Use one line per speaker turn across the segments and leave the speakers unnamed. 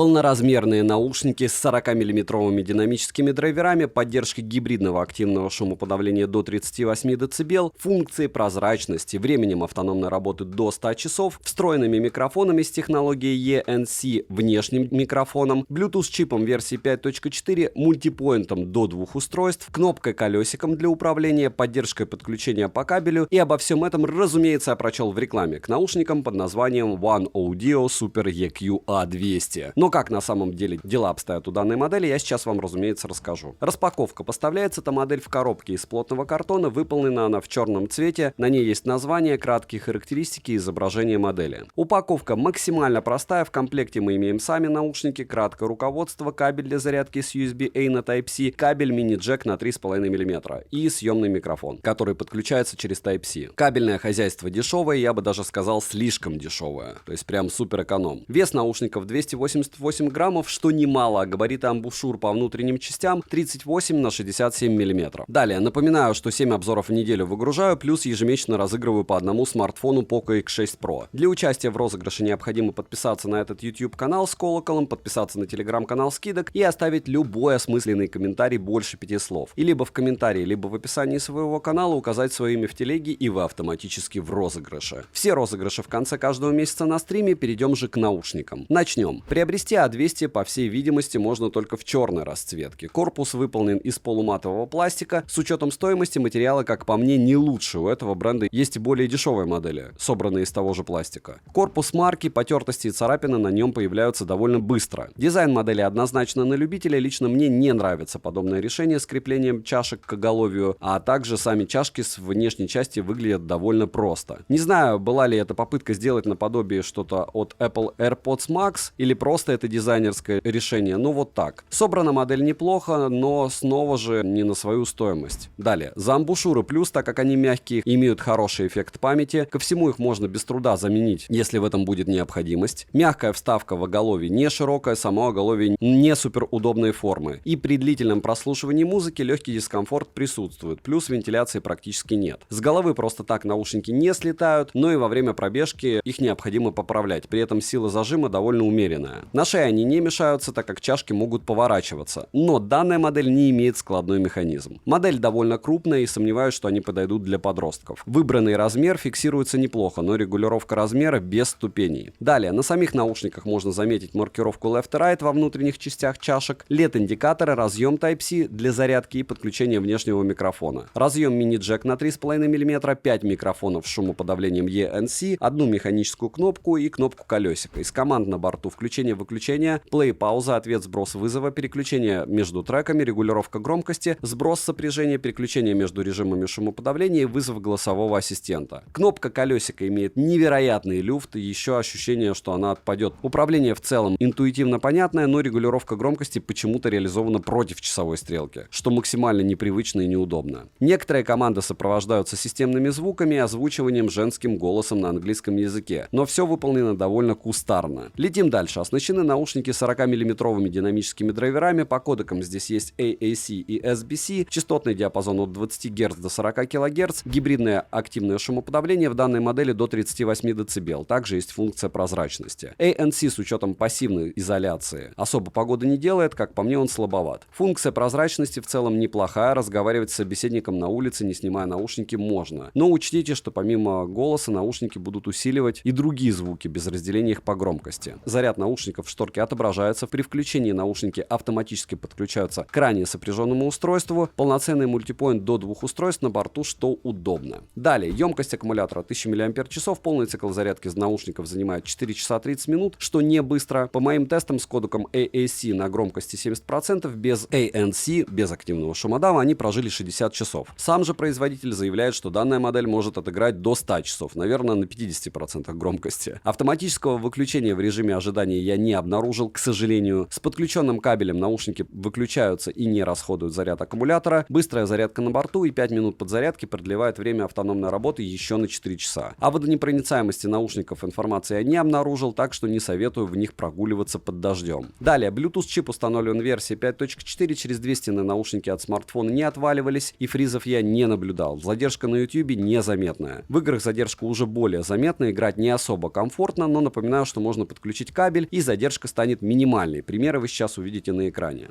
Полноразмерные наушники с 40-мм динамическими драйверами, поддержкой гибридного активного шумоподавления до 38 дБ, функцией прозрачности, временем автономной работы до 100 часов, встроенными микрофонами с технологией ENC, внешним микрофоном, Bluetooth-чипом версии 5.4, мультипоинтом до 2 устройств, кнопкой-колесиком для управления, поддержкой подключения по кабелю, и обо всем этом, разумеется, я прочел в рекламе к наушникам под названием One Audio Super EQ A200. Но как на самом деле дела обстоят у данной модели, я сейчас вам, разумеется, расскажу. Распаковка. Поставляется эта модель в коробке из плотного картона, выполнена она в черном цвете, на ней есть название, краткие характеристики и изображение модели. Упаковка максимально простая, в комплекте мы имеем сами наушники, краткое руководство, кабель для зарядки с USB-A на Type-C, кабель мини-джек на 3,5 мм и съемный микрофон, который подключается через Type-C. Кабельное хозяйство дешевое, я бы даже сказал слишком дешевое, то есть прям супер эконом. Вес наушников 288 граммов, что немало, а габариты амбушюр по внутренним частям 38 на 67 мм. Далее, напоминаю, что 7 обзоров в неделю выгружаю, плюс ежемесячно разыгрываю по одному смартфону Poco X6 Pro. Для участия в розыгрыше необходимо подписаться на этот YouTube канал с колоколом, подписаться на телеграм-канал скидок и оставить любой осмысленный комментарий больше 5 слов. И либо в комментарии, либо в описании своего канала указать свое имя в телеге, и вы автоматически в розыгрыше. Все розыгрыши в конце каждого месяца на стриме. Перейдем же к наушникам. Начнем. Приобрести A200, по всей видимости, можно только в черной расцветке. Корпус выполнен из полуматового пластика. С учетом стоимости материала, как по мне, не лучше. У этого бренда есть и более дешевые модели, собранные из того же пластика. Корпус марки, потертости и царапины на нем появляются довольно быстро. Дизайн модели однозначно на любителя. Лично мне не нравится подобное решение с креплением чашек к оголовью, а также сами чашки с внешней части выглядят довольно просто. Не знаю, была ли это попытка сделать наподобие что-то от Apple AirPods Max или просто это дизайнерское решение, но вот так. Собрана модель неплохо, но снова же не на свою стоимость. Далее, за амбушюры плюс, так как они мягкие, имеют хороший эффект памяти, ко всему их можно без труда заменить, если в этом будет необходимость. Мягкая вставка в оголовье не широкая, само оголовье не супер удобной формы. И при длительном прослушивании музыки легкий дискомфорт присутствует, плюс вентиляции практически нет. С головы просто так наушники не слетают, но и во время пробежки их необходимо поправлять, при этом сила зажима довольно умеренная. На шее они не мешаются, так как чашки могут поворачиваться, но данная модель не имеет складной механизм. Модель довольно крупная и сомневаюсь, что они подойдут для подростков. Выбранный размер фиксируется неплохо, но регулировка размера без ступеней. Далее, на самих наушниках можно заметить маркировку Left и Right во внутренних частях чашек, LED-индикаторы, разъем Type-C для зарядки и подключения внешнего микрофона, разъем мини-джек на 3,5 мм, 5 микрофонов с шумоподавлением ENC, одну механическую кнопку и кнопку колесика. Из команд на борту: включение-выключение, плей-пауза, ответ-сброс вызова, переключение между треками, регулировка громкости, сброс сопряжения, переключение между режимами шумоподавления и вызов голосового ассистента. Кнопка колесика имеет невероятный люфт и еще ощущение, что она отпадет. Управление в целом интуитивно понятное, но регулировка громкости почему-то реализована против часовой стрелки, что максимально непривычно и неудобно. Некоторые команды сопровождаются системными звуками и озвучиванием женским голосом на английском языке, но все выполнено довольно кустарно. Летим дальше. Оснащены наушники 40-мм динамическими драйверами, по кодекам здесь есть AAC и SBC, частотный диапазон от 20 Гц до 40 кГц, гибридное активное шумоподавление в данной модели до 38 дБ, также есть функция прозрачности. ANC с учетом пассивной изоляции особо погоды не делает, как по мне он слабоват. Функция прозрачности в целом неплохая, разговаривать с собеседником на улице, не снимая наушники, можно. Но учтите, что помимо голоса наушники будут усиливать и другие звуки без разделения их по громкости. Заряд наушников в шторке отображается, при включении наушники автоматически подключаются к ранее сопряженному устройству, полноценный мультипоинт до 2 устройств на борту, что удобно. Далее, емкость аккумулятора 1000 мАч, полный цикл зарядки из наушников занимает 4 часа 30 минут, что не быстро. По моим тестам с кодеком AAC на громкости 70%, без ANC, без активного шумодава, они прожили 60 часов. Сам же производитель заявляет, что данная модель может отыграть до 100 часов, наверное, на 50% громкости. Автоматического выключения в режиме ожидания я не обнаружил, к сожалению. С подключенным кабелем наушники выключаются и не расходуют заряд аккумулятора. Быстрая зарядка на борту и 5 минут подзарядки продлевает время автономной работы еще на 4 часа. О водонепроницаемости наушников информации я не обнаружил, так что не советую в них прогуливаться под дождем. Далее, Bluetooth-чип установлен в версии 5.4, через две стены наушники от смартфона не отваливались и фризов я не наблюдал. Задержка на YouTube незаметная. В играх задержка уже более заметна, играть не особо комфортно, но напоминаю, что можно подключить кабель и задержка поддержка станет минимальной. Примеры вы сейчас увидите на экране.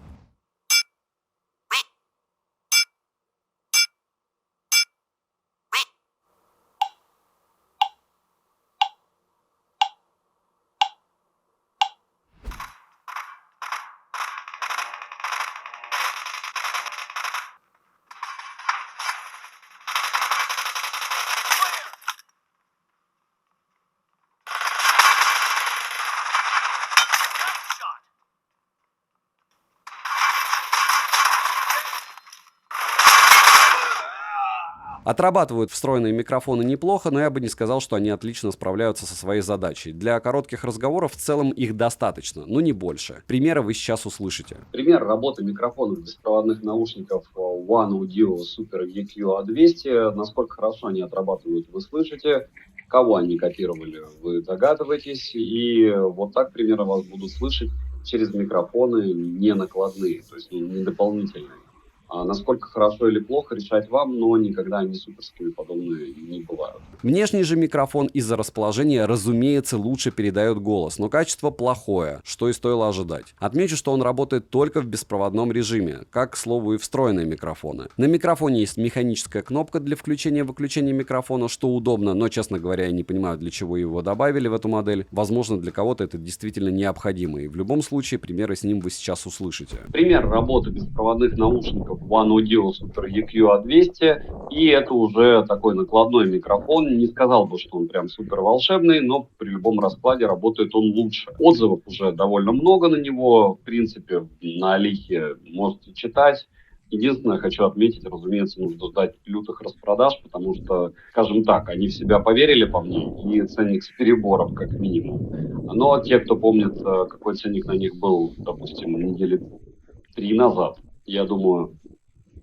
Отрабатывают встроенные микрофоны неплохо, но я бы не сказал, что они отлично справляются со своей задачей. Для коротких разговоров в целом их достаточно, но не больше. Примеры вы сейчас услышите.
Пример работы микрофонов беспроводных наушников One Audio Super EQ A200. Насколько хорошо они отрабатывают, вы слышите. Кого они копировали, вы догадываетесь. И вот так примерно вас будут слышать через микрофоны не накладные, то есть не дополнительные. А насколько хорошо или плохо, решать вам, но никогда они суперскими подобные не бывают.
Внешний же микрофон из-за расположения, разумеется, лучше передает голос, но качество плохое, что и стоило ожидать. Отмечу, что он работает только в беспроводном режиме, как, к слову, и встроенные микрофоны. На микрофоне есть механическая кнопка для включения и выключения микрофона, что удобно, но, честно говоря, я не понимаю, для чего его добавили в эту модель. Возможно, для кого-то это действительно необходимо, и в любом случае примеры с ним вы сейчас услышите.
Пример работы беспроводных наушников One Audio Super EQ A200, и это уже такой накладной микрофон. Не сказал бы, что он прям супер волшебный, но при любом раскладе работает он лучше. Отзывов уже довольно много на него, в принципе, на Алихе можете читать. Единственное, хочу отметить, разумеется, нужно ждать лютых распродаж, потому что, скажем так, они в себя поверили по мне, и ценник с перебором, как минимум. Но те, кто помнит, какой ценник на них был, допустим, недели 3 назад, я думаю,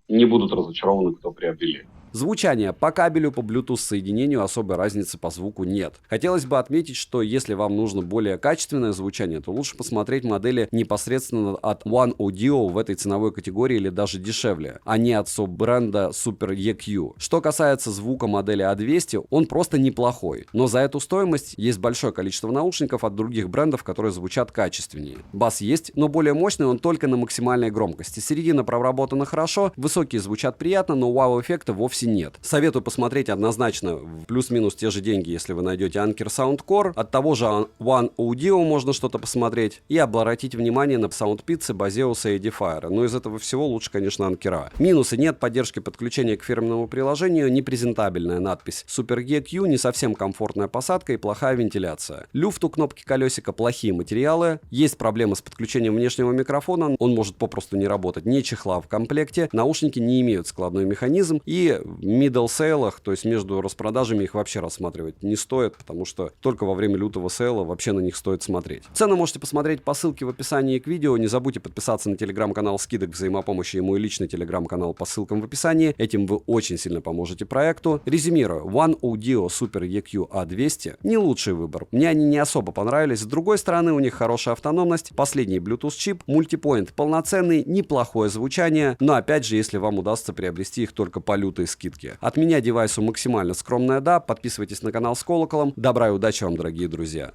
не будут разочарованы, кто приобрели.
Звучание. По кабелю, по Bluetooth соединению особой разницы по звуку нет. Хотелось бы отметить, что если вам нужно более качественное звучание, то лучше посмотреть модели непосредственно от One Audio в этой ценовой категории или даже дешевле, а не от суббренда Super EQ. Что касается звука модели A200, он просто неплохой, но за эту стоимость есть большое количество наушников от других брендов, которые звучат качественнее. Бас есть, но более мощный он только на максимальной громкости. Середина проработана хорошо, высокие звучат приятно, но вау-эффекта вовсе нет. Советую посмотреть однозначно в плюс-минус те же деньги, если вы найдете Anker Soundcore. От того же One Audio можно что-то посмотреть и обратить внимание на SoundPizza, Baseus и Edifier. Но из этого всего лучше, конечно, Anker. Минусы: нет поддержки подключения к фирменному приложению, непрезентабельная надпись Super EQ, не совсем комфортная посадка и плохая вентиляция. Люфт у кнопки колесика, плохие материалы. Есть проблемы с подключением внешнего микрофона, он может попросту не работать, не чехла в комплекте. Наушники не имеют складной механизм, и в middle сейлах, то есть между распродажами, их вообще рассматривать не стоит, потому что только во время лютого сейла вообще на них стоит смотреть. Цены можете посмотреть по ссылке в описании к видео. Не забудьте подписаться на телеграм-канал скидок взаимопомощи и мой личный телеграм-канал по ссылкам в описании. Этим вы очень сильно поможете проекту. Резюмирую, One Audio Super EQ A200 не лучший выбор. Мне они не особо понравились. С другой стороны, у них хорошая автономность, последний Bluetooth чип, мультипоинт полноценный, неплохое звучание, но опять же, если вам удастся приобрести их только по лютой скидке. От меня девайсу максимально скромная да. Подписывайтесь на канал с колоколом. Добра и удачи вам, дорогие друзья.